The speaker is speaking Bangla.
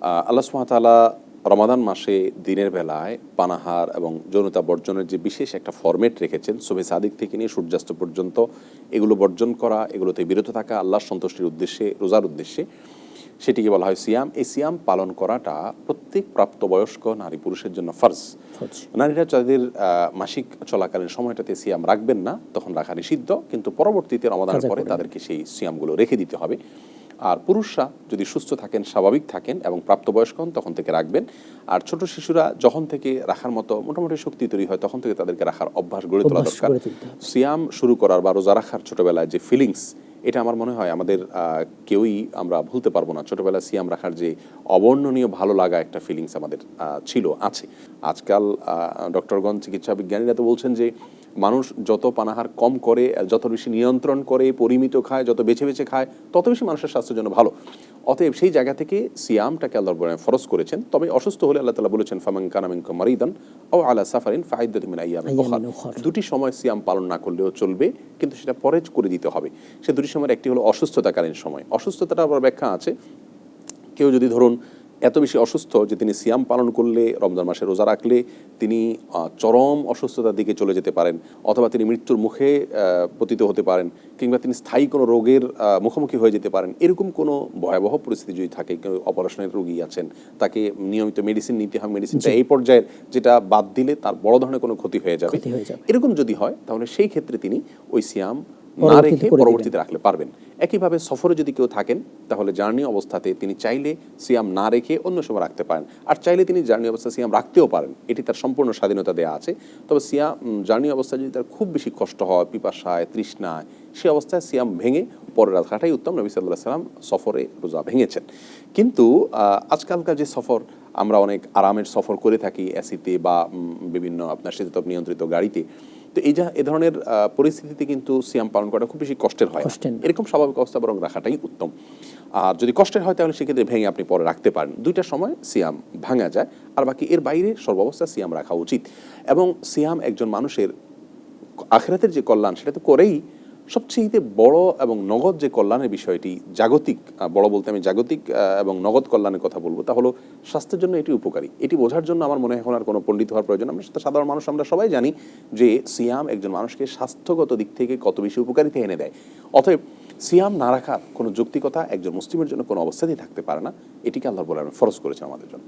আল্লাহ সুবহানাহু ওয়া তাআলা রমাদান মাসে দিনের বেলায় পানাহার এবং যৌনতা বর্জনের যে বিশেষ একটা ফরম্যাট রেখেছেন, সুবহে সাদিক থেকে নিয়ে সূর্যাস্ত পর্যন্ত এগুলো বর্জন করা, এগুলোতে বিরত থাকা আল্লাহর সন্তুষ্টির উদ্দেশ্যে, রোজার উদ্দেশ্যে, সেটিকে বলা হয় সিয়াম। এই সিয়াম পালন করাটা প্রত্যেক প্রাপ্তবয়স্ক নারী পুরুষের জন্য ফরজ। নারীরা যাদের মাসিক চলাকালীন সময়টাতে সিয়াম রাখবেন না, তখন রাখা নিষিদ্ধ, কিন্তু পরবর্তীতে রমাদানের পরে তাদেরকে সেই সিয়ামগুলো রেখে দিতে হবে। আর পুরুষরা যদি সুস্থ থাকেন, স্বাভাবিক থাকেন এবং প্রাপ্তবয়স্ক হন, তখন থেকে রাখবেন। আর ছোট শিশুরা যখন থেকে রাখার মতো মোটামুটি শক্তি তৈরি হয়, তখন থেকে তাদেরকে রাখার অভ্যাস গড়ে তোলা দরকার। সিয়াম শুরু করার বা রোজা রাখার ছোটবেলায় যে ফিলিংস, এটা আমার মনে হয় আমাদের কেউই আমরা ভুলতে পারবো না। ছোটবেলায় সিয়াম রাখার যে অবর্ণনীয় ভালো লাগা একটা ফিলিংস আমাদের ছিল, আছে। আজকাল ডক্টরগণ, চিকিৎসা বিজ্ঞানীরা তো বলছেন যে মানুষ যত পানাহার কম করে, যত বেশি নিয়ন্ত্রণ করে, পরিমিত খায়, যত বেছে বেছে খায়, তত বেশি মানুষের স্বাস্থ্যের জন্য ভালো। অতএব সেই জায়গা থেকে সিয়ামটাকে আল্লাহ ফরজ করেছেন। তবে অসুস্থ হলে আল্লাহ তাআলা বলেছেন ফামান কানা মিনকুম মারিদান আও আলা সাফারিন ফাইদ্দাতুম মিন আইয়ামিন উখর। দুটি সময় সিয়াম পালন না করলেও চলবে, কিন্তু সেটা পরেজ করে দিতে হবে। সে দুটি সময়ের একটি হলো অসুস্থতাকালীন সময়। অসুস্থতাটা আবার ব্যাখ্যা আছে। কেউ যদি ধরুন এত বেশি অসুস্থ যে তিনি সিয়াম পালন করলে, রমজান মাসে রোজা রাখলে তিনি চরম অসুস্থতার দিকে চলে যেতে পারেন, অথবা তিনি মৃত্যুর মুখে পতিত হতে পারেন, কিংবা তিনি স্থায়ী কোনো রোগের মুখোমুখি হয়ে যেতে পারেন, এরকম কোনো ভয়াবহ পরিস্থিতি যদি থাকে, কেউ অপারেশনের রোগী আছেন, তাকে নিয়মিত মেডিসিন নিতে হয়, মেডিসিনটা এই পর্যায়ের যেটা বাদ দিলে তার বড় ধরনের কোনো ক্ষতি হয়ে যাবে, এরকম যদি হয়, তাহলে সেই ক্ষেত্রে তিনি ওই সিয়াম না রেখে পরবর্তীতে রাখলে পারবেন। একইভাবে সফরে যদি কেউ থাকেন, তাহলে জার্নি অবস্থাতে তিনি চাইলে সিয়াম না রেখে অন্য সময় রাখতে পারেন, আর চাইলে তিনি জার্নি অবস্থায় সিয়াম রাখতেও পারেন। এটি তার সম্পূর্ণ স্বাধীনতা দেওয়া আছে। তবে জার্নি অবস্থায় যদি তার খুব বেশি কষ্ট হয়, পিপাসায়, তৃষ্ণায়, সে অবস্থায় সিয়াম ভেঙে পরে রাখাটাই উত্তম। নবী সাল্লাল্লাহু আলাইহি ওয়াসাল্লাম সফরে রোজা ভেঙেছেন। কিন্তু আজকালকার যে সফর, আমরা অনেক আরামের সফর করে থাকি এসিতে বা বিভিন্ন আপনার শীতাতপ নিয়ন্ত্রিত গাড়িতে, তো এই ধরনের পরিস্থিতিতে কিন্তু সিয়াম পালন করা খুব বেশি কষ্টের হয়। এরকম স্বাভাবিক অবস্থা বরং রাখাটাই উত্তম। আর যদি কষ্টের হয়, তাহলে সেক্ষেত্রে ভেঙে আপনি পরে রাখতে পারেন। দুইটা সময় সিয়াম ভাঙা যায়, আর বাকি এর বাইরে সর্বাবস্থা সিয়াম রাখা উচিত। এবং সিয়াম একজন মানুষের আখিরাতের যে কল্যাণ, সেটা তো করেই, সবচেয়ে বড় এবং নগদ যে কল্যাণের বিষয়টি, জাগতিক, বড় বলতে আমি জাগতিক এবং নগদ কল্যাণের কথা বলবো, তা হলো স্বাস্থ্যের জন্য এটি উপকারী। এটি বোঝার জন্য আমার মনে হয় এখন আর কোনো পণ্ডিত হওয়ার প্রয়োজন। আমরা সাধারণ মানুষ, আমরা সবাই জানি যে সিয়াম একজন মানুষকে স্বাস্থ্যগত দিক থেকে কত বেশি উপকারিতা এনে দেয়। অতএব সিয়াম না রাখার কোনো যৌক্তিকতা একজন মুসলিমের জন্য কোনো অবস্থাতেই থাকতে পারে না। এটিকে আল্লাহ বলে ফরজ করেছেন আমাদের জন্য।